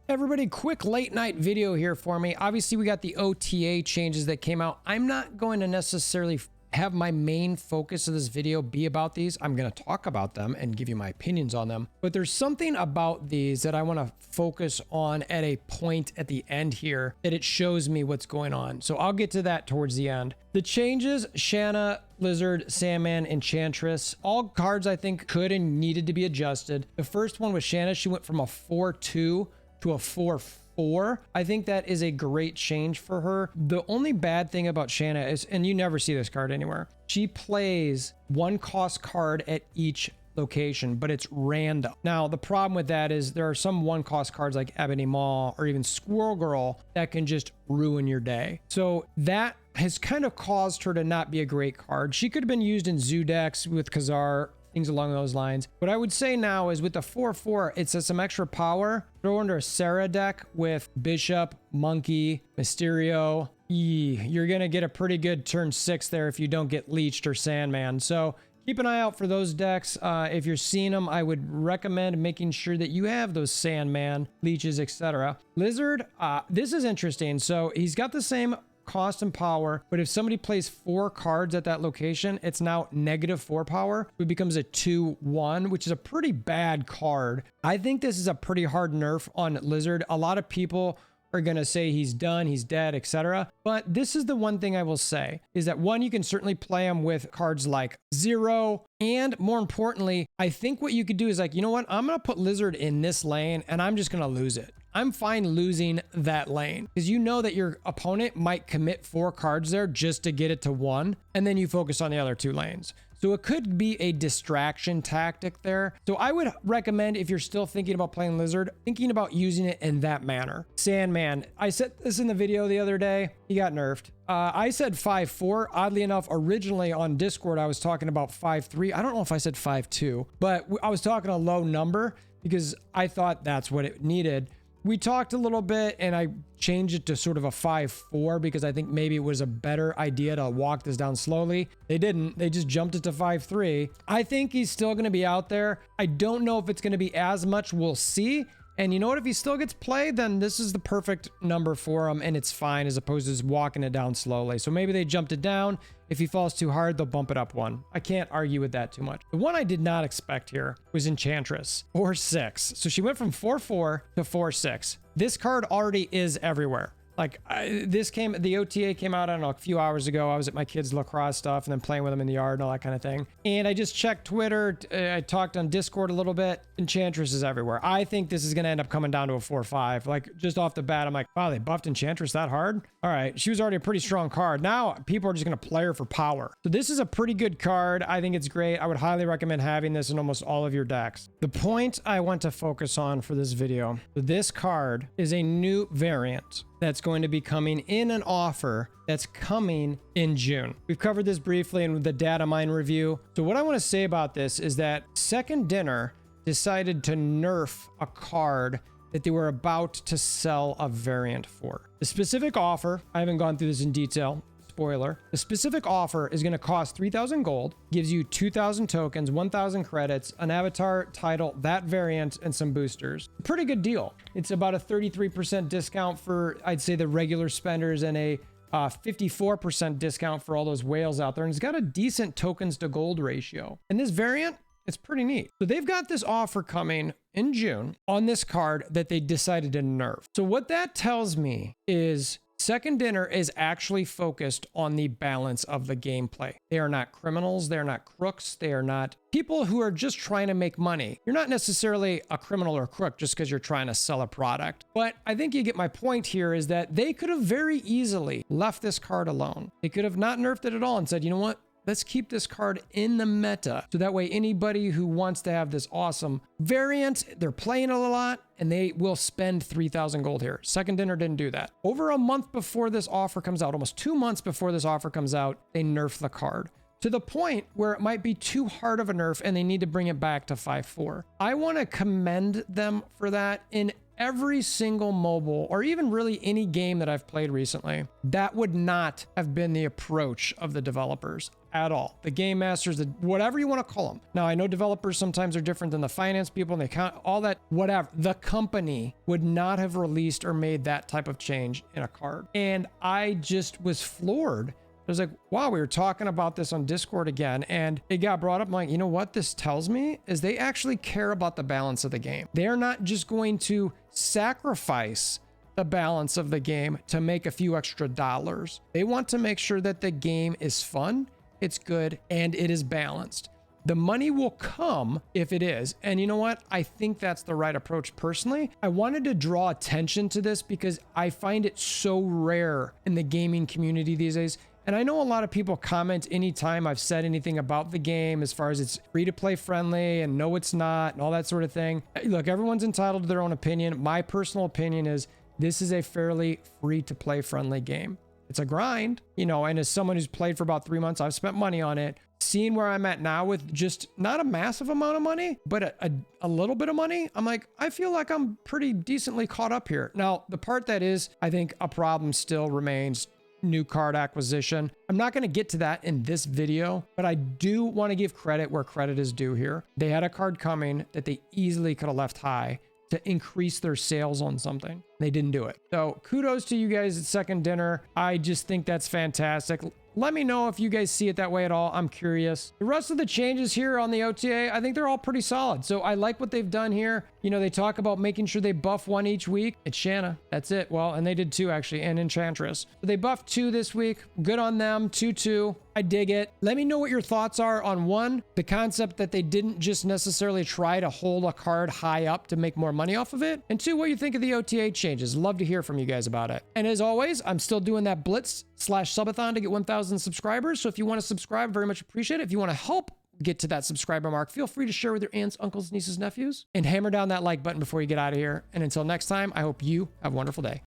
Everybody, quick late night video here for me. Obviously, we got the OTA changes that came out. I'm not going to necessarily have my main focus of this video be about these. I'm going to talk about them and give you my opinions on them. But there's something about these that I want to focus on at a point at the end here that it shows me what's going on. So I'll get to that towards the end. The changes, Shanna, Lizard, Sandman, Enchantress, all cards I think could and needed to be adjusted. The first one was Shanna. She went from a 4-2 to a 4-4. I think that is a great change for her. The only bad thing about Shanna is, and you never see this card anywhere, she plays one cost card at each location, but it's random. Now, the problem with that is there are some one cost cards like Ebony Maw or even Squirrel Girl that can just ruin your day. So that has kind of caused her to not be a great card. She could have been used in zoo decks with Khazar, things along those lines. What I would say now is with the 4-4, it says some extra power. Throw under a Sarah deck with Bishop, Monkey, Mysterio. You're going to get a pretty good turn 6 there if you don't get Leeched or Sandman. So keep an eye out for those decks. If you're seeing them, I would recommend making sure that you have those Sandman, Leeches, etc. Lizard, this is interesting. So he's got the same cost and power, but if somebody plays 4 cards at that location, it's now -4 power. It becomes a 2-1, which is a pretty bad card. I think this is a pretty hard nerf on Lizard. A lot of people are going to say he's done, he's dead, etc. But this is the one thing I will say is that one, you can certainly play him with cards like Zero. And more importantly, I think what you could do is like, you know what? I'm going to put Lizard in this lane and I'm just going to lose it. I'm fine losing that lane because you know that your opponent might commit 4 cards there just to get it to 1. And then you focus on the other 2 lanes. So it could be a distraction tactic there. So I would recommend, if you're still thinking about playing Lizard, thinking about using it in that manner. Sandman, I said this in the video the other day, he got nerfed. I said 5-4. Oddly enough, originally on Discord, I was talking about 5-3. I don't know if I said 5-2, but I was talking a low number because I thought that's what it needed. We talked a little bit and I changed it to sort of a 5-4 because I think maybe it was a better idea to walk this down slowly. They didn't. They just jumped it to 5-3. I think he's still going to be out there. I don't know if it's going to be as much. We'll see. And you know what? If he still gets played, then this is the perfect number for him and it's fine as opposed to just walking it down slowly. So maybe they jumped it down. If he falls too hard, they'll bump it up 1. I can't argue with that too much. The one I did not expect here was Enchantress, 4-6. So she went from 4-4 to 4-6. This card already is everywhere. Like the OTA came out, I don't know, a few hours ago. I was at my kids' lacrosse stuff and then playing with them in the yard and all that kind of thing. And I just checked Twitter. I talked on Discord a little bit. Enchantress is everywhere. I think this is going to end up coming down to a 4-5. Like just off the bat, I'm like, wow, they buffed Enchantress that hard? All right. She was already a pretty strong card. Now people are just going to play her for power. So this is a pretty good card. I think it's great. I would highly recommend having this in almost all of your decks. The point I want to focus on for this video, this card is a new variant that's going to be coming in an offer that's coming in June. We've covered this briefly in the data mine review. So what I want to say about this is that Second Dinner decided to nerf a card that they were about to sell a variant for. The specific offer, I haven't gone through this in detail. Spoiler, the specific offer is going to cost 3,000 gold, gives you 2,000 tokens, 1,000 credits, an avatar title, that variant, and some boosters. Pretty good deal. It's about a 33% discount for, I'd say, the regular spenders and a 54% discount for all those whales out there. And it's got a decent tokens to gold ratio. And this variant, it's pretty neat. So they've got this offer coming in June on this card that they decided to nerf. So what that tells me is Second Dinner is actually focused on the balance of the gameplay. They are not criminals. They're not crooks. They are not people who are just trying to make money. You're not necessarily a criminal or crook just because you're trying to sell a product. But I think you get my point here is that they could have very easily left this card alone. They could have not nerfed it at all and said, you know what? Let's keep this card in the meta. So that way anybody who wants to have this awesome variant, they're playing it a lot and they will spend 3,000 gold here. Second Dinner didn't do that. Over a month before this offer comes out, almost 2 months before this offer comes out, they nerf the card to the point where it might be too hard of a nerf and they need to bring it back to 5-4. I want to commend them for that. In every single mobile or even really any game that I've played recently, that would not have been the approach of the developers at all. The game masters, whatever you want to call them. Now, I know developers sometimes are different than the finance people and they count all that, whatever. The company would not have released or made that type of change in a card. And I just was floored. I was like, wow, we were talking about this on Discord again, and it got brought up. I'm like, you know what this tells me is they actually care about the balance of the game. They're not just going to sacrifice the balance of the game to make a few extra dollars. They want to make sure that the game is fun, it's good, and it is balanced. The money will come if it is. And you know what? I think that's the right approach personally. I wanted to draw attention to this because I find it so rare in the gaming community these days. And I know a lot of people comment anytime I've said anything about the game as far as it's free to play friendly and no, it's not, and all that sort of thing. Look, everyone's entitled to their own opinion. My personal opinion is this is a fairly free to play friendly game. It's a grind, you know, and as someone who's played for about 3 months, I've spent money on it. Seeing where I'm at now with just not a massive amount of money, but a little bit of money, I'm like, I feel like I'm pretty decently caught up here. Now, the part that is, I think, a problem still remains new card acquisition. I'm not going to get to that in this video, but I do want to give credit where credit is due here. They had a card coming that they easily could have left high to increase their sales on something. They didn't do it. So kudos to you guys at Second Dinner. I just think that's fantastic. Let me know if you guys see it that way at all. I'm curious. The rest of the changes here on the OTA, I think they're all pretty solid. So I like what they've done here. You know, they talk about making sure they buff one each week. It's Shanna. That's it. Well, and they did 2 actually, and Enchantress. So they buffed 2 this week. Good on them. 2-2. I dig it. Let me know what your thoughts are on 1, the concept that they didn't just necessarily try to hold a card high up to make more money off of it. And 2, what you think of the OTA changes. Love to hear from you guys about it. And as always, I'm still doing that Blitz/subathon to get 1,000 subscribers. So if you want to subscribe, very much appreciate it. If you want to help get to that subscriber mark, feel free to share with your aunts, uncles, nieces, nephews, and hammer down that like button before you get out of here. And until next time, I hope you have a wonderful day.